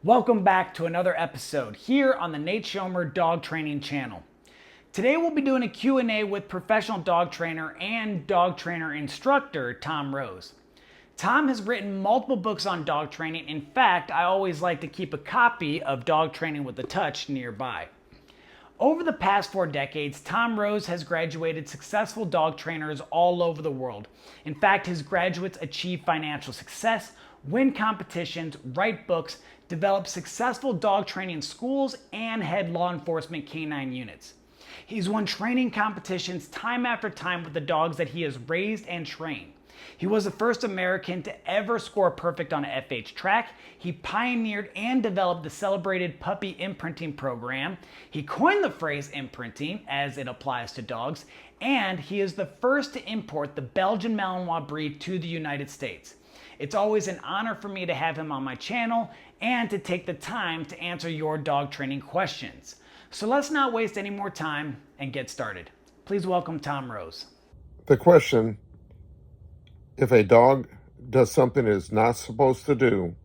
Welcome back to another episode here on the Nate Schoemer Dog Training Channel. Today we'll be doing a Q&A with professional dog trainer and dog trainer instructor Tom Rose. Tom has written multiple books on dog training. In fact, I always like to keep a copy of Dog Training with a Touch nearby. Over the past 4 decades, Tom Rose has graduated successful dog trainers all over the world. In fact, his graduates achieve financial success, win competitions, write books, develop successful dog training schools, and head law enforcement canine units. He's won training competitions time after time with the dogs that he has raised and trained. He was the first American to ever score perfect on a FH track. He pioneered and developed the celebrated puppy imprinting program. He coined the phrase imprinting as it applies to dogs, and he is the first to import the Belgian Malinois breed to the United States. It's always an honor for me to have him on my channel and to take the time to answer your dog training questions. So let's not waste any more time and get started. Please welcome Tom Rose. The question, if a dog does something it's not supposed to do,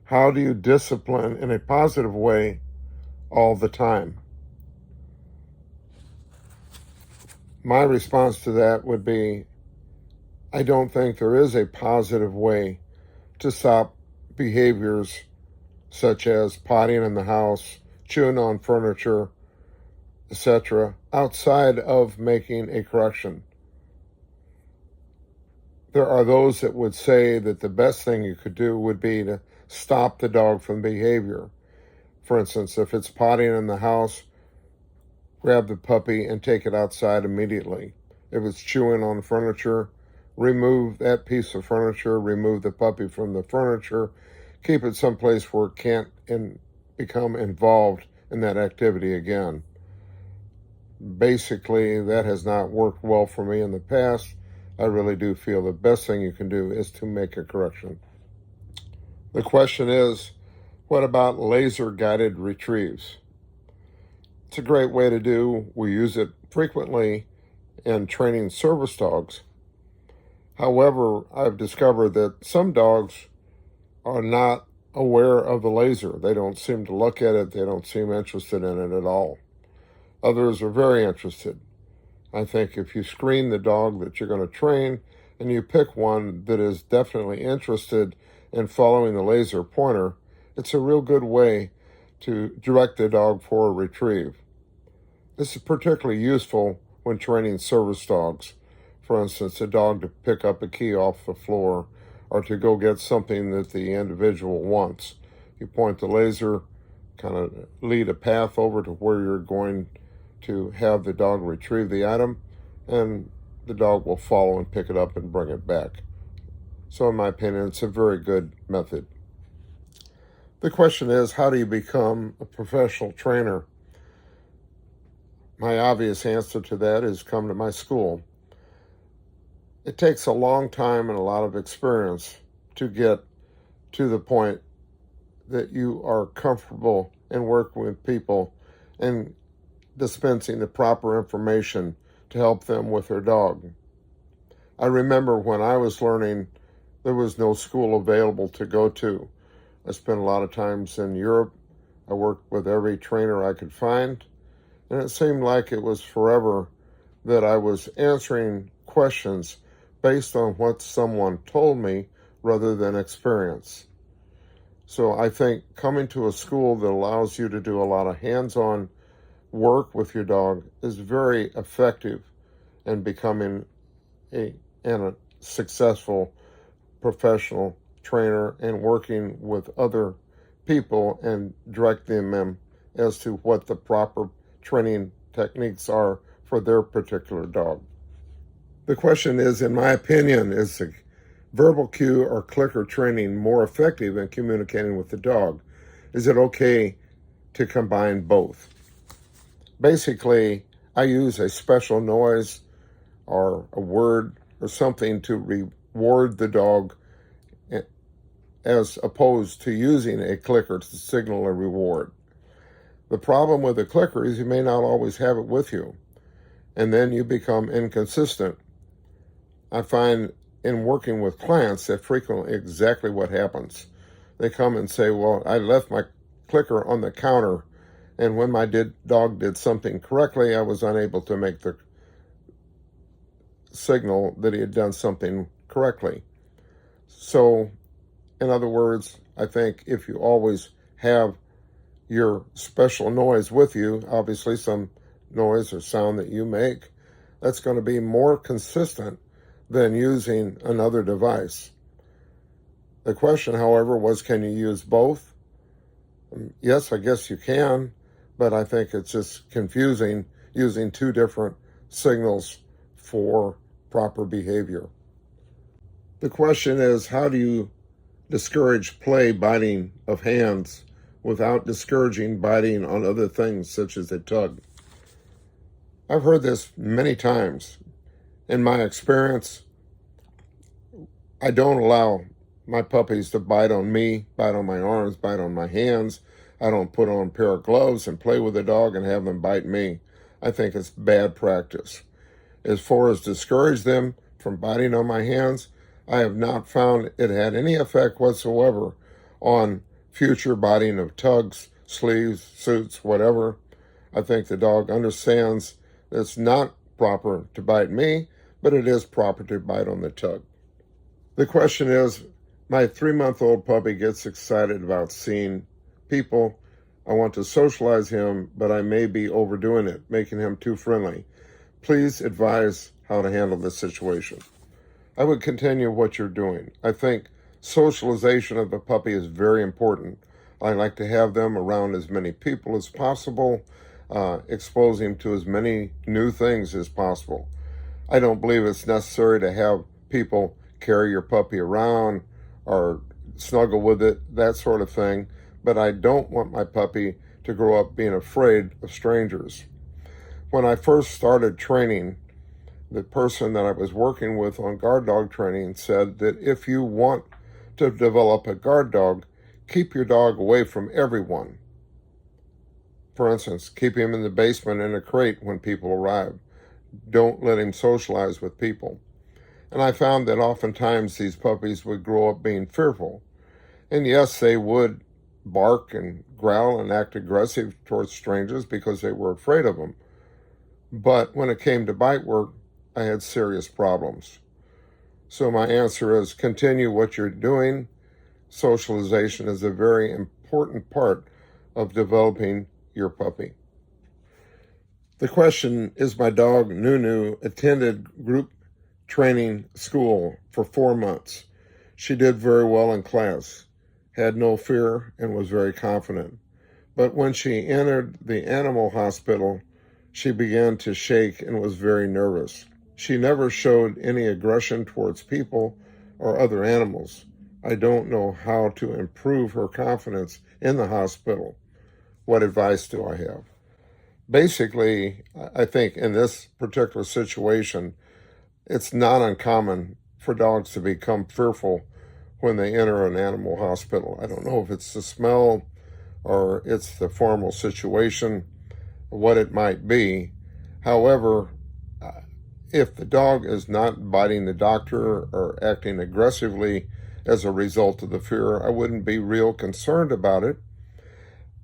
how do you discipline in a positive way all the time? My response to that would be, I don't think there is a positive way to stop behaviors such as potting in the house, chewing on furniture, etc., outside of making a correction. There are those that would say that the best thing you could do would be to stop the dog from behavior. For instance, if it's potting in the house, grab the puppy and take it outside immediately. If it's chewing on furniture, remove that piece of furniture, remove the puppy from the furniture, keep it someplace where it can't become involved in that activity again. Basically, that has not worked well for me in the past. I really do feel the best thing you can do is to make a correction. The question is, what about laser-guided retrieves? It's a great way to do. We use it frequently in training service dogs. However, I've discovered that some dogs are not aware of the laser. They don't seem to look at it. They don't seem interested in it at all. Others are very interested. I think if you screen the dog that you're going to train and you pick one that is definitely interested in following the laser pointer, it's a real good way to direct the dog for a retrieve. This is particularly useful when training service dogs. For instance, a dog to pick up a key off the floor or to go get something that the individual wants. You point the laser, kind of lead a path over to where you're going to have the dog retrieve the item, and the dog will follow and pick it up and bring it back. So in my opinion, it's a very good method. The question is, how do you become a professional trainer? My obvious answer to that is come to my school. It takes a long time and a lot of experience to get to the point that you are comfortable in working with people and dispensing the proper information to help them with their dog. I remember when I was learning, there was no school available to go to. I spent a lot of times in Europe. I worked with every trainer I could find, and it seemed like it was forever that I was answering questions based on what someone told me rather than experience. So I think coming to a school that allows you to do a lot of hands-on work with your dog is very effective in becoming a successful professional trainer and working with other people and directing them as to what the proper training techniques are for their particular dog. The question is, in my opinion, is the verbal cue or clicker training more effective in communicating with the dog? Is it okay to combine both? Basically, I use a special noise or a word or something to reward the dog as opposed to using a clicker to signal a reward. The problem with a clicker is you may not always have it with you, and then you become inconsistent. I find in working with clients that frequently exactly what happens. They come and say, well, I left my clicker on the counter, and when my dog did something correctly, I was unable to make the signal that he had done something correctly. So, in other words, I think if you always have your special noise with you, obviously some noise or sound that you make, that's going to be more consistent than using another device. The question, however, was, can you use both? Yes, I guess you can, but I think it's just confusing using two different signals for proper behavior. The question is, how do you discourage play biting of hands without discouraging biting on other things such as a tug? I've heard this many times. In my experience, I don't allow my puppies to bite on me, bite on my arms, bite on my hands. I don't put on a pair of gloves and play with the dog and have them bite me. I think it's bad practice. As far as discourage them from biting on my hands, I have not found it had any effect whatsoever on future biting of tugs, sleeves, suits, whatever. I think the dog understands that it's not proper to bite me, but it is proper to bite on the tug. The question is, my 3-month-old puppy gets excited about seeing people. I want to socialize him, but I may be overdoing it, making him too friendly. Please advise how to handle this situation. I would continue what you're doing. I think socialization of the puppy is very important. I like to have them around as many people as possible, expose him to as many new things as possible. I don't believe it's necessary to have people carry your puppy around or snuggle with it, that sort of thing. But I don't want my puppy to grow up being afraid of strangers. When I first started training, the person that I was working with on guard dog training said that if you want to develop a guard dog, keep your dog away from everyone. For instance, keep him in the basement in a crate when people arrive. Don't let him socialize with people. And I found that oftentimes these puppies would grow up being fearful. And yes, they would bark and growl and act aggressive towards strangers because they were afraid of them. But when it came to bite work, I had serious problems. So my answer is, continue what you're doing. Socialization is a very important part of developing your puppy. The question is, my dog Niu Niu attended group training school for 4 months. She did very well in class, had no fear, and was very confident. But when she entered the animal hospital, she began to shake and was very nervous. She never showed any aggression towards people or other animals. I don't know how to improve her confidence in the hospital. What advice do I have? Basically, I think in this particular situation, it's not uncommon for dogs to become fearful when they enter an animal hospital. I don't know if it's the smell or it's the formal situation, what it might be. However, if the dog is not biting the doctor or acting aggressively as a result of the fear, I wouldn't be real concerned about it.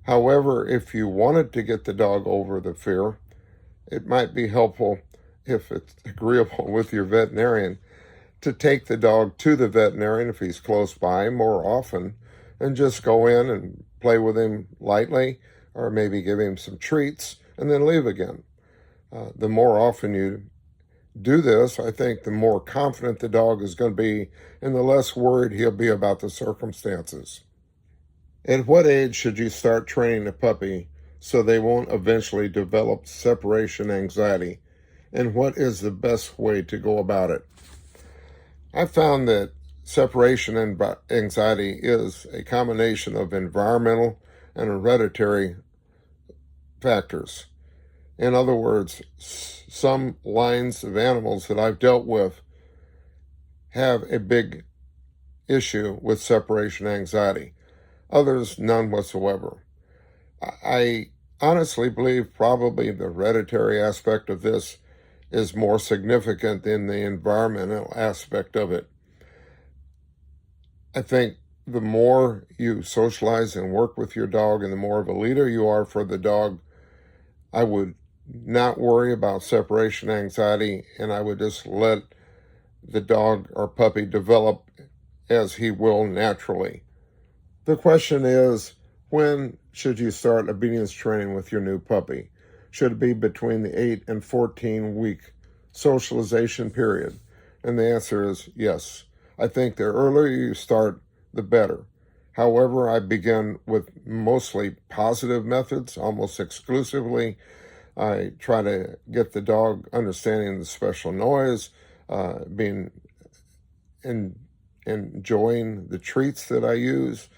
However, if you wanted to get the dog over the fear, it might be helpful, if it's agreeable with your veterinarian, to take the dog to the veterinarian if he's close by more often and just go in and play with him lightly or maybe give him some treats and then leave again. The more often you do this, I think the more confident the dog is going to be and the less worried he'll be about the circumstances. At what age should you start training a puppy so they won't eventually develop separation anxiety? And what is the best way to go about it? I found that separation anxiety is a combination of environmental and hereditary factors. In other words, some lines of animals that I've dealt with have a big issue with separation anxiety. Others, none whatsoever. I honestly believe probably the hereditary aspect of this is more significant than the environmental aspect of it. I think the more you socialize and work with your dog and the more of a leader you are for the dog, I would not worry about separation anxiety, and I would just let the dog or puppy develop as he will naturally. The question is, when should you start obedience training with your new puppy? Should it be between the 8 and 14 week socialization period? And the answer is yes. I think the earlier you start, the better. However, I begin with mostly positive methods, almost exclusively. I try to get the dog understanding the special noise, enjoying the treats that I use,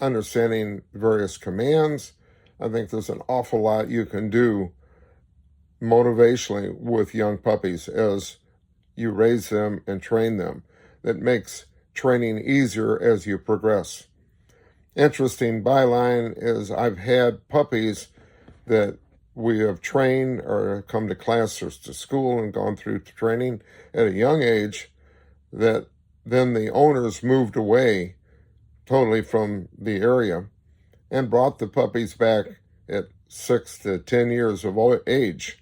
understanding various commands. I think there's an awful lot you can do motivationally with young puppies as you raise them and train them that makes training easier as you progress. Interesting byline is I've had puppies that we have trained or come to class or to school and gone through training at a young age that then the owners moved away totally from the area and brought the puppies back at 6 to 10 years of age.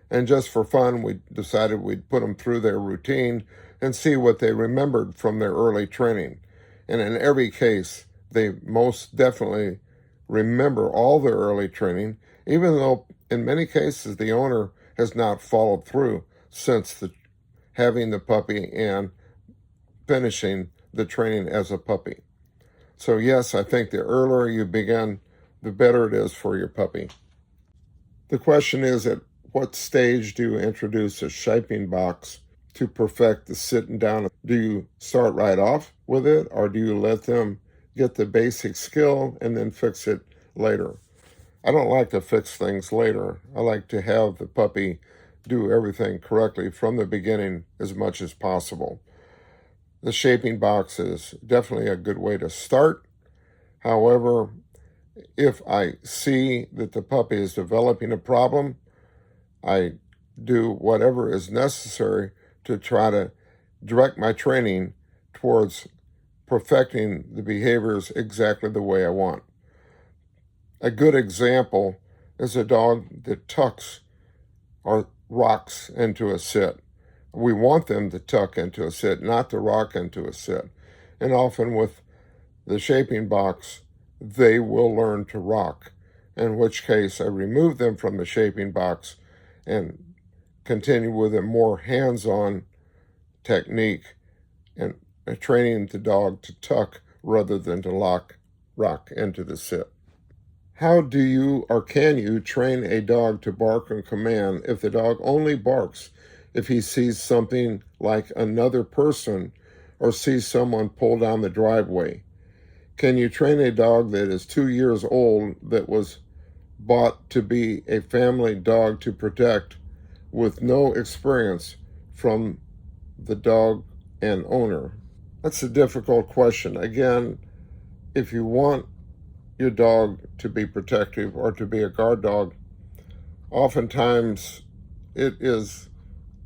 And just for fun, we decided we'd put them through their routine and see what they remembered from their early training. And in every case, they most definitely remember all their early training, even though in many cases the owner has not followed through since having the puppy and finishing the training as a puppy. So yes, I think the earlier you begin, the better it is for your puppy. The question is, at what stage do you introduce a shaping box to perfect the sitting down? Do you start right off with it, or do you let them get the basic skill and then fix it later? I don't like to fix things later. I like to have the puppy do everything correctly from the beginning as much as possible. The shaping box is definitely a good way to start. However, if I see that the puppy is developing a problem, I do whatever is necessary to try to direct my training towards perfecting the behaviors exactly the way I want. A good example is a dog that tucks or rocks into a sit. We want them to tuck into a sit, not to rock into a sit. And often with the shaping box, they will learn to rock, in which case I remove them from the shaping box and continue with a more hands-on technique and training the dog to tuck rather than to rock into the sit. How do you or can you train a dog to bark on command if the dog only barks if he sees something like another person or sees someone pull down the driveway? Can you train a dog that is 2 years old that was bought to be a family dog to protect with no experience from the dog and owner? That's a difficult question. Again, if you want your dog to be protective or to be a guard dog, oftentimes it is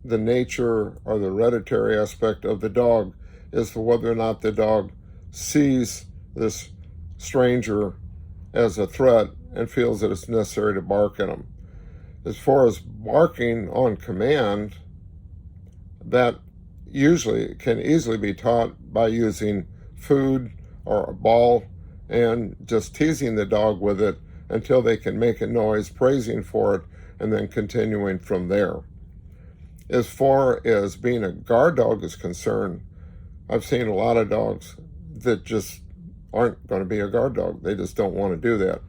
the nature or the hereditary aspect of the dog as to whether or not the dog sees this stranger as a threat and feels that it's necessary to bark at him. As far as barking on command, that usually can easily be taught by using food or a ball and just teasing the dog with it until they can make a noise, praising for it, and then continuing from there. As far as being a guard dog is concerned, I've seen a lot of dogs that just aren't going to be a guard dog. They just don't want to do that.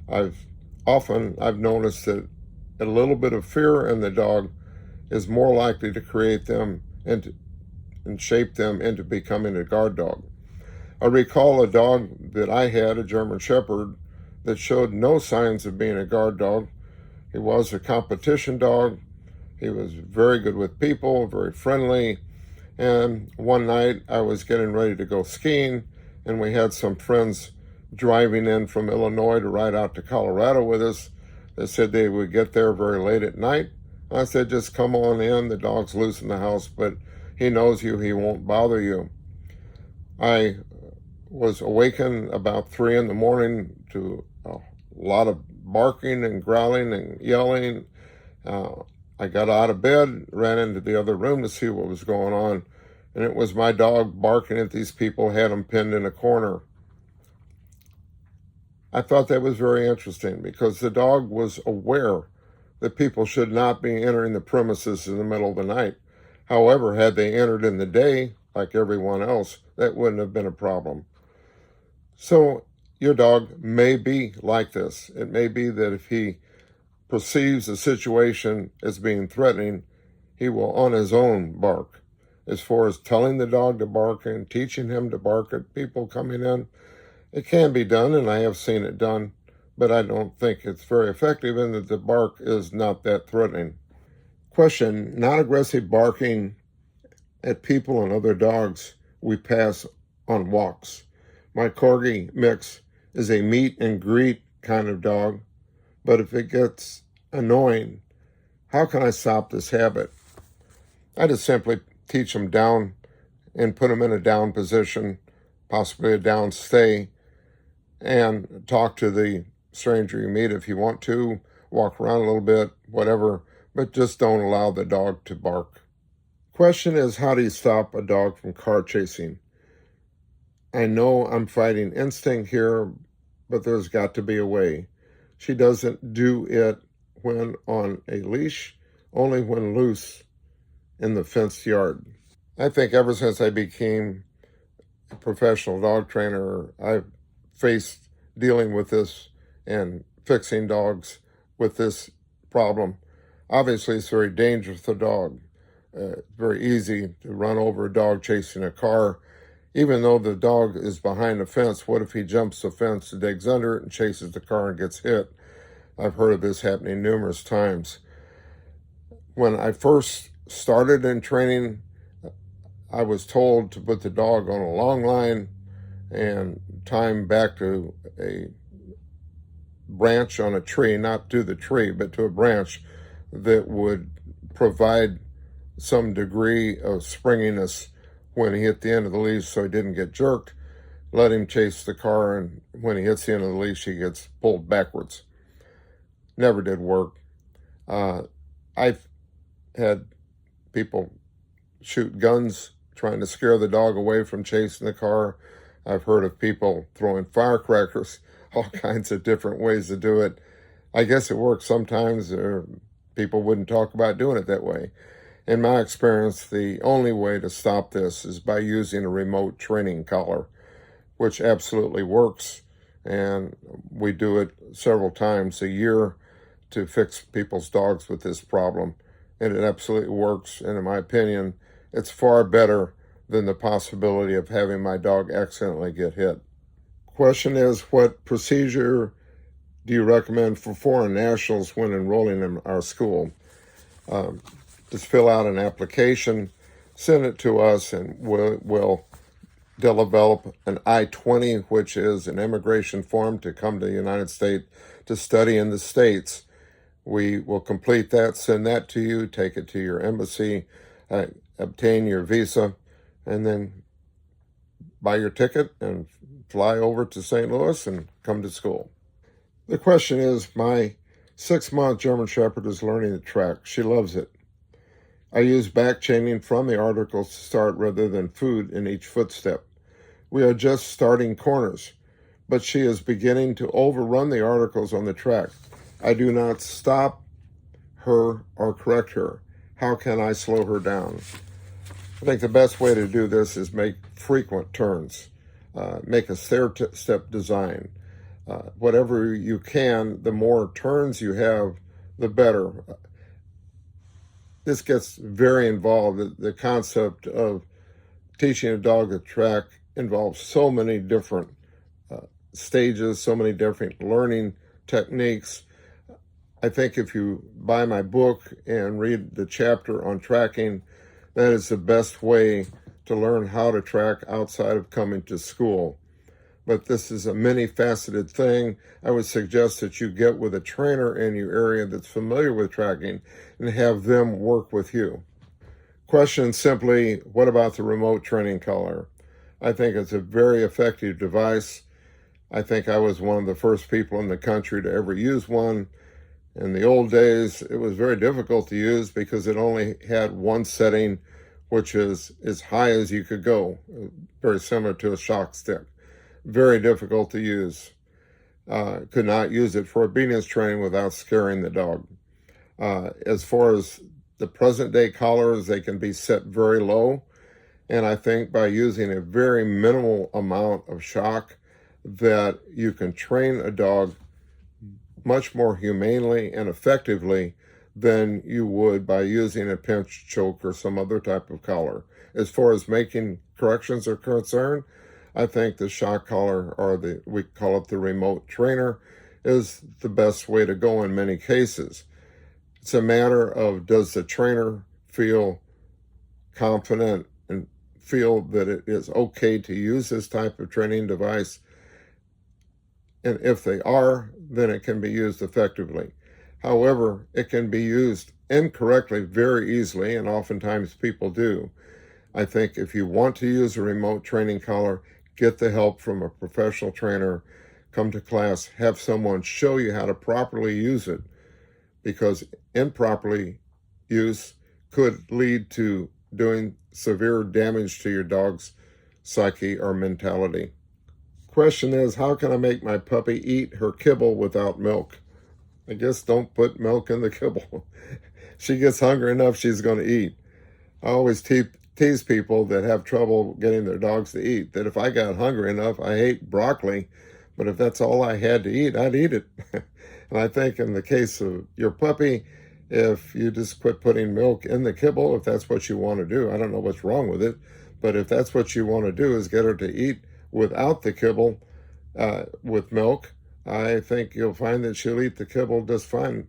I've noticed that a little bit of fear in the dog is more likely to create them and shape them into becoming a guard dog. I recall a dog that I had, a German Shepherd, that showed no signs of being a guard dog. He was a competition dog. He was very good with people, very friendly. And one night I was getting ready to go skiing, and we had some friends driving in from Illinois to ride out to Colorado with us. They said they would get there very late at night. I said, just come on in. The dog's loose in the house, but he knows you. He won't bother you. I was awakened about 3 in the morning to a lot of barking and growling and yelling. I got out of bed, ran into the other room to see what was going on, and it was my dog barking at these people, had them pinned in a corner. I thought that was very interesting because the dog was aware that people should not be entering the premises in the middle of the night. However, had they entered in the day, like everyone else, that wouldn't have been a problem. So your dog may be like this. It may be that if he perceives a situation as being threatening, he will on his own bark. As far as telling the dog to bark and teaching him to bark at people coming in, it can be done, and I have seen it done, but I don't think it's very effective and that the bark is not that threatening. Question: not aggressive barking at people and other dogs we pass on walks. My corgi mix is a meet and greet kind of dog, but if it gets annoying, how can I stop this habit? I just simply teach them down and put them in a down position, possibly a down stay, and talk to the stranger you meet if you want to, walk around a little bit, whatever, but just don't allow the dog to bark. Question is, how do you stop a dog from car chasing? I know I'm fighting instinct here, but there's got to be a way. She doesn't do it when on a leash, only when loose in the fenced yard. I think ever since I became a professional dog trainer, I've faced dealing with this and fixing dogs with this problem. Obviously, it's very dangerous for the dog. It's very easy to run over a dog chasing a car. Even though the dog is behind the fence, what if he jumps the fence, digs under it, and chases the car and gets hit? I've heard of this happening numerous times. When I first started in training, I was told to put the dog on a long line and tie him back to a branch on a tree, not to the tree, but to a branch that would provide some degree of springiness when he hit the end of the leash so he didn't get jerked. Let him chase the car, and when he hits the end of the leash, he gets pulled backwards. Never did work. I've had people shoot guns trying to scare the dog away from chasing the car. I've heard of people throwing firecrackers, all kinds of different ways to do it. I guess it works sometimes, or people wouldn't talk about doing it that way. In my experience, the only way to stop this is by using a remote training collar, which absolutely works. And we do it several times a year to fix people's dogs with this problem. And it absolutely works. And in my opinion, it's far better than the possibility of having my dog accidentally get hit. Question is, what procedure do you recommend for foreign nationals when enrolling in our school? Just fill out an application, send it to us, and we'll develop an I-20, which is an immigration form to come to the United States to study in the States. We will complete that, send that to you, take it to your embassy, obtain your visa, and then buy your ticket and fly over to St. Louis and come to school. The question is, my 6-month German Shepherd is learning to track. She loves it. I use back chaining from the articles to start rather than food in each footstep. We are just starting corners, but she is beginning to overrun the articles on the track. I do not stop her or correct her. How can I slow her down? I think the best way to do this is make frequent turns, make a stair-step design. Whatever you can, the more turns you have, the better. This gets very involved. The concept of teaching a dog to track involves so many different stages, so many different learning techniques. I think if you buy my book and read the chapter on tracking, that is the best way to learn how to track outside of coming to school. But this is a many-faceted thing. I would suggest that you get with a trainer in your area that's familiar with tracking and have them work with you. Question simply, what about the remote training collar? I think it's a very effective device. I think I was one of the first people in the country to ever use one. In the old days, it was very difficult to use because it only had one setting, which is as high as you could go, very similar to a shock stick. Very difficult to use. Could not use it for obedience training without scaring the dog. As far as the present day collars, they can be set very low. And I think by using a very minimal amount of shock, that you can train a dog much more humanely and effectively than you would by using a pinch, choke, or some other type of collar. As far as making corrections are concerned, I think the shock collar, or we call it the remote trainer, is the best way to go in many cases. It's a matter of, does the trainer feel confident and feel that it is okay to use this type of training device? And if they are, then it can be used effectively. However, it can be used incorrectly very easily, and oftentimes people do. I think if you want to use a remote training collar, get the help from a professional trainer, come to class, have someone show you how to properly use it, because improperly use could lead to doing severe damage to your dog's psyche or mentality. Question is, how can I make my puppy eat her kibble without milk? I guess don't put milk in the kibble. She gets hungry enough, she's going to eat. I always tease people that have trouble getting their dogs to eat, that if I got hungry enough, I ate broccoli, but if that's all I had to eat, I'd eat it. And I think in the case of your puppy, if you just quit putting milk in the kibble, if that's what you want to do, I don't know what's wrong with it, but if that's what you want to do is get her to eat without the kibble, with milk, I think you'll find that she'll eat the kibble just fine.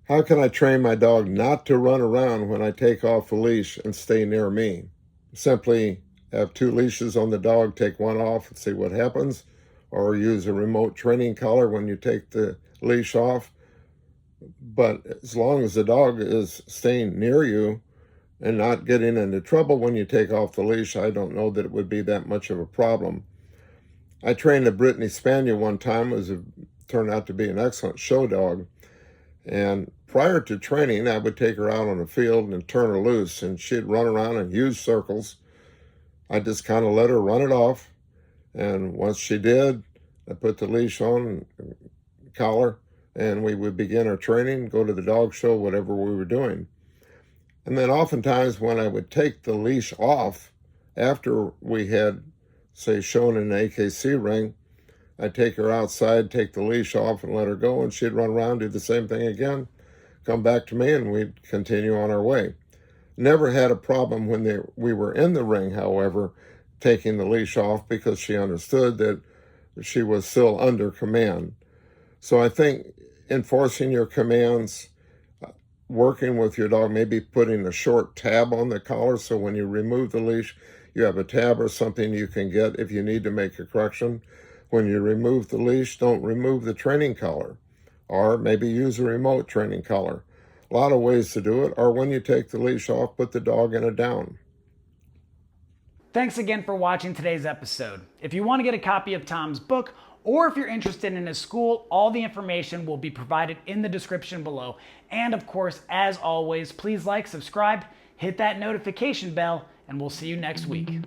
How can I train my dog not to run around when I take off the leash and stay near me? Simply have 2 leashes on the dog, take one off and see what happens, or use a remote training collar when you take the leash off. But as long as the dog is staying near you and not getting into trouble when you take off the leash, I don't know that it would be that much of a problem. I trained a Brittany Spaniel one time. Turned out to be an excellent show dog. And prior to training, I would take her out on the field and turn her loose, and she'd run around in huge circles. I just kind of let her run it off. And once she did, I put the leash on, collar, and we would begin our training, go to the dog show, whatever we were doing. And then oftentimes when I would take the leash off, after we had, say, shown in an AKC ring, I'd take her outside, take the leash off, and let her go, and she'd run around, do the same thing again, come back to me, and we'd continue on our way. Never had a problem when we were in the ring, however, taking the leash off, because she understood that she was still under command. So I think enforcing your commands, working with your dog, maybe putting a short tab on the collar so when you remove the leash, you have a tab or something you can get if you need to make a correction. When you remove the leash, don't remove the training collar, or maybe use a remote training collar. A lot of ways to do it. Or when you take the leash off, put the dog in a down. Thanks again for watching today's episode. If you want to get a copy of Tom's book, or if you're interested in his school, all the information will be provided in the description below. And of course, as always, please like, subscribe, hit that notification bell, and we'll see you next week.